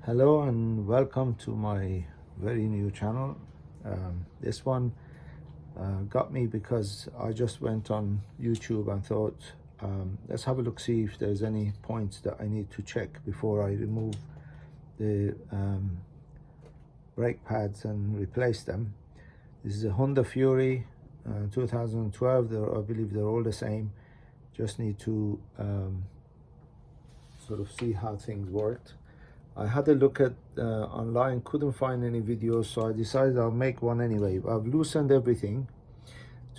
Hello and welcome to my very new channel. This one got me because I just went on YouTube and thought, let's have a look, see if there's any points that I need to check before I remove the brake pads and replace them. This is a Honda Fury 2012. I believe they're all the same. Just need to sort of see how things worked. I had a look at online, couldn't find any videos, so I decided I'll make one anyway. I've loosened everything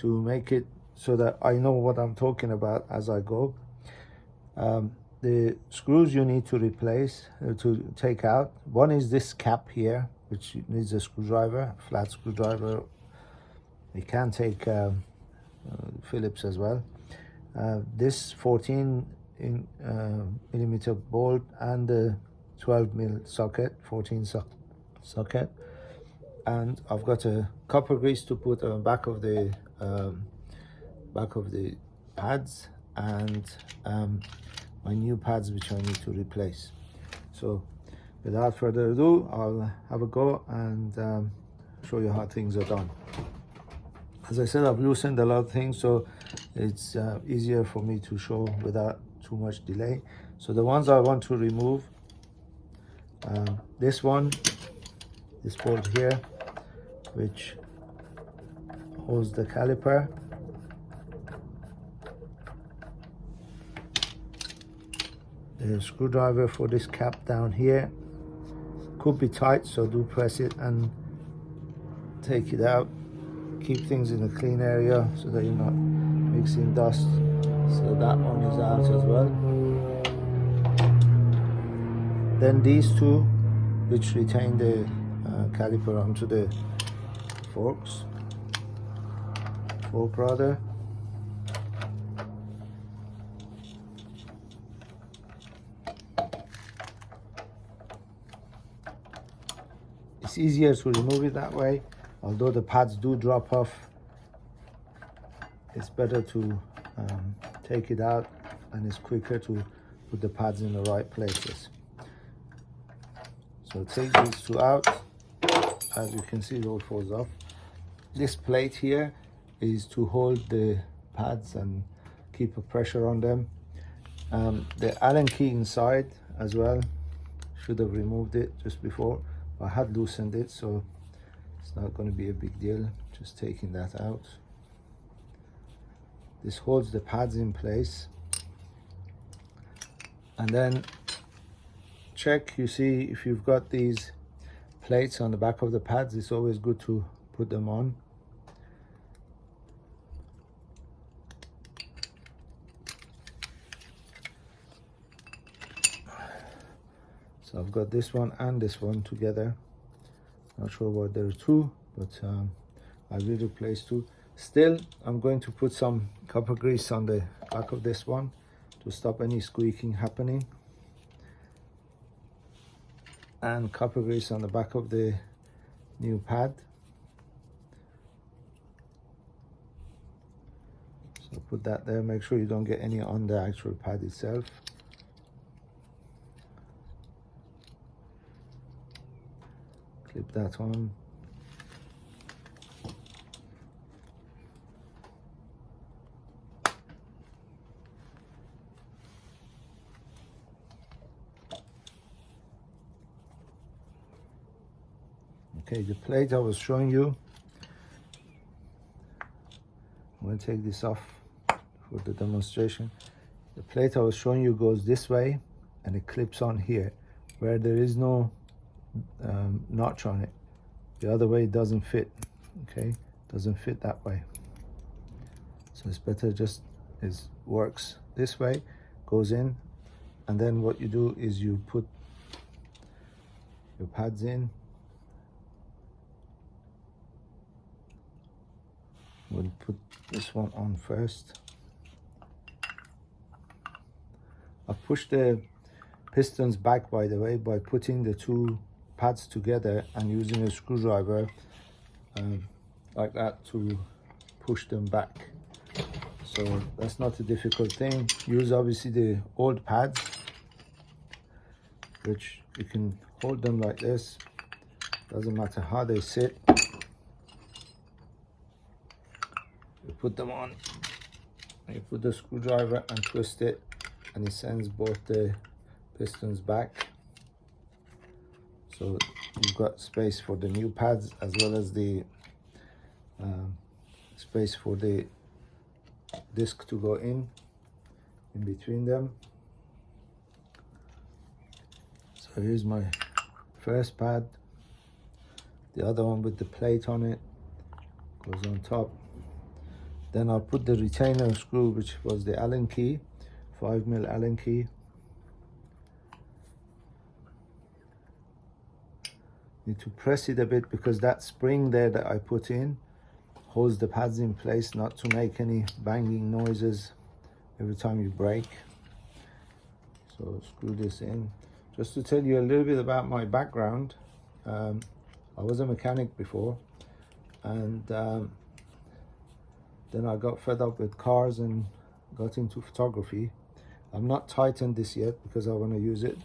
to make it so that I know what I'm talking about as I go. The screws you need to replace, to take out. One is this cap here, which needs a screwdriver, flat screwdriver. You can take Phillips as well. This 14 millimeter bolt and the 12 mil socket, 14 socket, and I've got a copper grease to put on the back of the pads, and my new pads which I need to replace. So without further ado, I'll have a go and show you how things are done. As I said, I've loosened a lot of things, so it's easier for me to show without too much delay. So the ones I want to remove, this bolt here, which holds the caliper, the screwdriver for this cap down here could be tight, so do press it and take it out. Keep things in a clean area so that you're not mixing dust. So that one is out as well. Then these two, which retain the caliper onto the fork rather. It's easier to remove it that way. Although the pads do drop off, it's better to take it out, and it's quicker to put the pads in the right places. So take these two out. As you can see, it all falls off. This plate here is to hold the pads and keep a pressure on them. The Allen key inside as well, should have removed it just before. I had loosened it, so it's not going to be a big deal, just taking that out. This holds the pads in place. And then check, you see, if you've got these plates on the back of the pads, it's always good to put them on. So I've got this one and this one together. Not sure what there are two, but I will replace two. Still, I'm going to put some copper grease on the back of this one to stop any squeaking happening, and copper grease on the back of the new pad. So put that there. Make sure you don't get any on the actual pad itself. Clip that on. Okay, the plate I was showing you, I'm going to take this off for the demonstration. The plate I was showing you goes this way, and it clips on here where there is no notch on it. The other way it doesn't fit. Okay, doesn't fit that way, so it's better just works this way, goes in, and then what you do is you put your pads in. We'll put this one on first. I've pushed the pistons back, by the way, by putting the two pads together and using a screwdriver like that to push them back. So that's not a difficult thing. Use obviously the old pads, which you can hold them like this, doesn't matter how they sit. You put them on, you put the screwdriver and twist it, and it sends both the pistons back. So you've got space for the new pads as well as the space for the disc to go in between them. So here's my first pad. The other one with the plate on it goes on top. Then I'll put the retainer screw, which was the Allen key, 5mm Allen key. Need to press it a bit because that spring there that I put in holds the pads in place, not to make any banging noises every time you brake. So screw this in. Just to tell you a little bit about my background, I was a mechanic before, and then I got fed up with cars and got into photography. I'm not tightened this yet because I want to use it.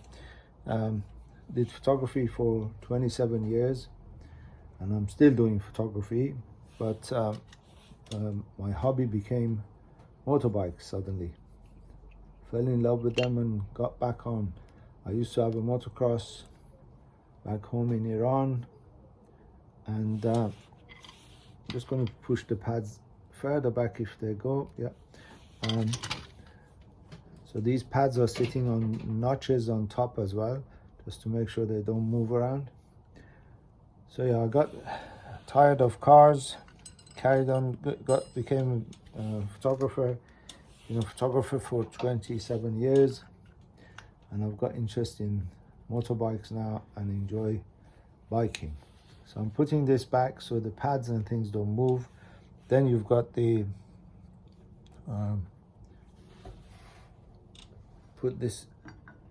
Did photography for 27 years, and I'm still doing photography, but my hobby became motorbikes suddenly. Fell in love with them and got back on. I used to have a motocross back home in Iran, and I'm just going to push the pads further back if they go. Yeah. So these pads are sitting on notches on top as well, just to make sure they don't move around. So yeah, I got tired of cars, carried on, became a photographer. Been a photographer for 27 years, and I've got interest in motorbikes now and enjoy biking. So I'm putting this back so the pads and things don't move. Then you've got the put this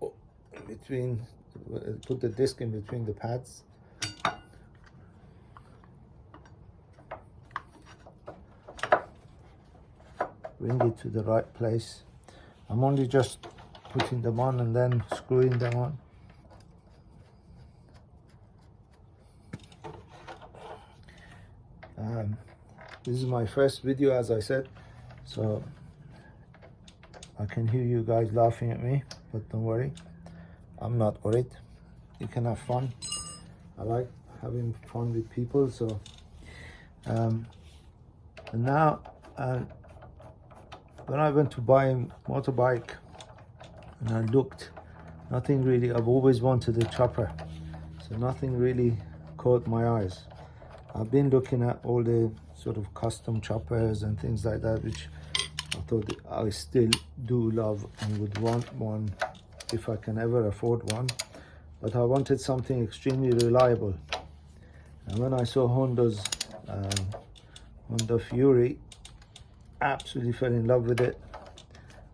in between, put the disc in between the pads. Bring it to the right place. I'm only just putting them on and then screwing them on. This is my first video, as I said, so I can hear you guys laughing at me, but don't worry, I'm not worried. You can have fun. I like having fun with people. So and now when I went to buy a motorbike and I looked, nothing really, I've always wanted a chopper, so nothing really caught my eyes. I've been looking at all the sort of custom choppers and things like that, which I thought I still do love and would want one if I can ever afford one. But I wanted something extremely reliable. And when I saw Honda's Honda Fury, absolutely fell in love with it.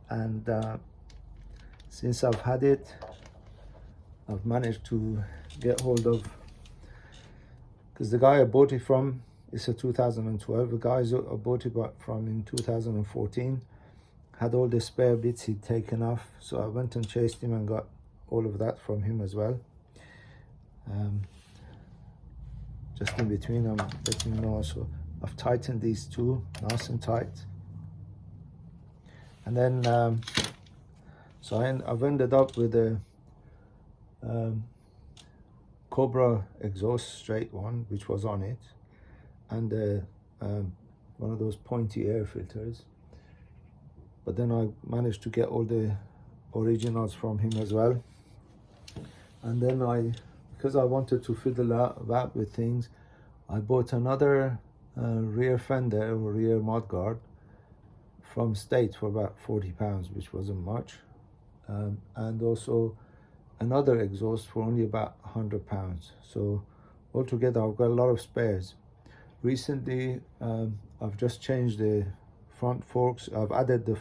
And since I've had it, I've managed to get hold of, because the guy I bought it from, it's a 2012. The guys I bought it from in 2014 had all the spare bits he'd taken off, so I went and chased him and got all of that from him as well. Just in between, I'm letting you know, so I've tightened these two nice and tight. And then so I've ended up with a Cobra exhaust straight one, which was on it, and one of those pointy air filters. But then I managed to get all the originals from him as well. And then because I wanted to fiddle that with things, I bought another rear fender or rear mudguard from States for about £40, which wasn't much, and also another exhaust for only about £100. So altogether I've got a lot of spares. Recently I've just changed the front forks. I've added the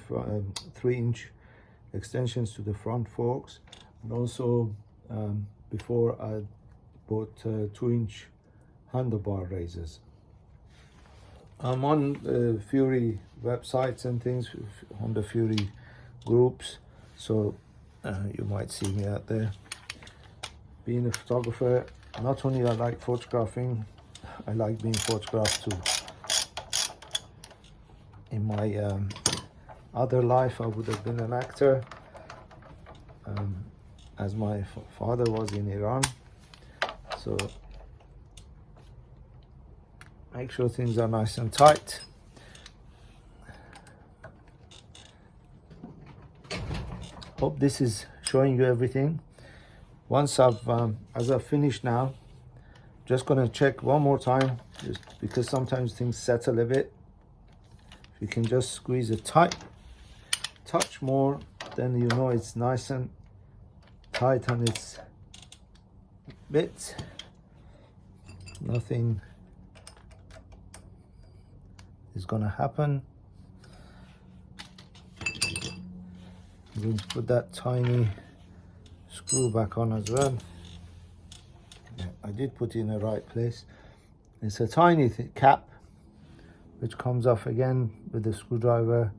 3-inch extensions to the front forks, and also before I bought 2-inch handlebar raisers. I'm on the Fury websites and things, Honda Fury groups, so you might see me out there. being a photographer, not only I like photographing, I like being photographed too. In my other life, I would have been an actor, as my father was in Iran. So make sure things are nice and tight. Hope this is showing you everything. Once as I've finished now, just gonna check one more time, just because sometimes things settle a bit. If you can just squeeze it tight, touch more, then you know it's nice and tight on its bits. Nothing is gonna happen. I'm going to put that tiny screw back on as well. Yeah, I did put it in the right place. It's a tiny cap which comes off again with the screwdriver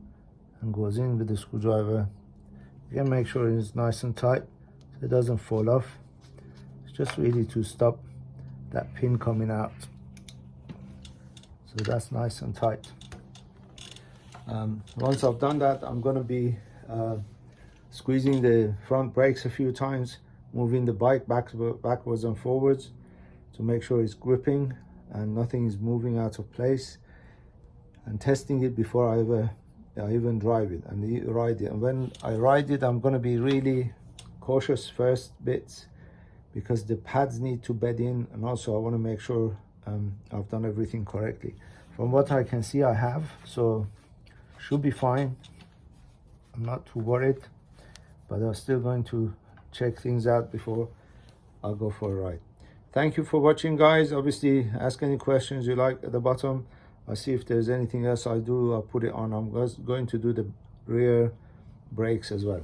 and goes in with the screwdriver. Again, make sure it's nice and tight so it doesn't fall off. It's just really to stop that pin coming out. So that's nice and tight. Once I've done that, I'm going to be squeezing the front brakes a few times, moving the bike backwards and forwards to make sure it's gripping and nothing is moving out of place, and testing it before I even drive it and ride it. And when I ride it, I'm going to be really cautious first bits, because the pads need to bed in, and also I want to make sure I've done everything correctly. From what I can see, I have, so should be fine. I'm not too worried, but I'm still going to check things out before I go for a ride. Thank you for watching, guys. Obviously, ask any questions you like at the bottom. I'll see if there's anything else I do, I'll put it on. I'm going to do the rear brakes as well.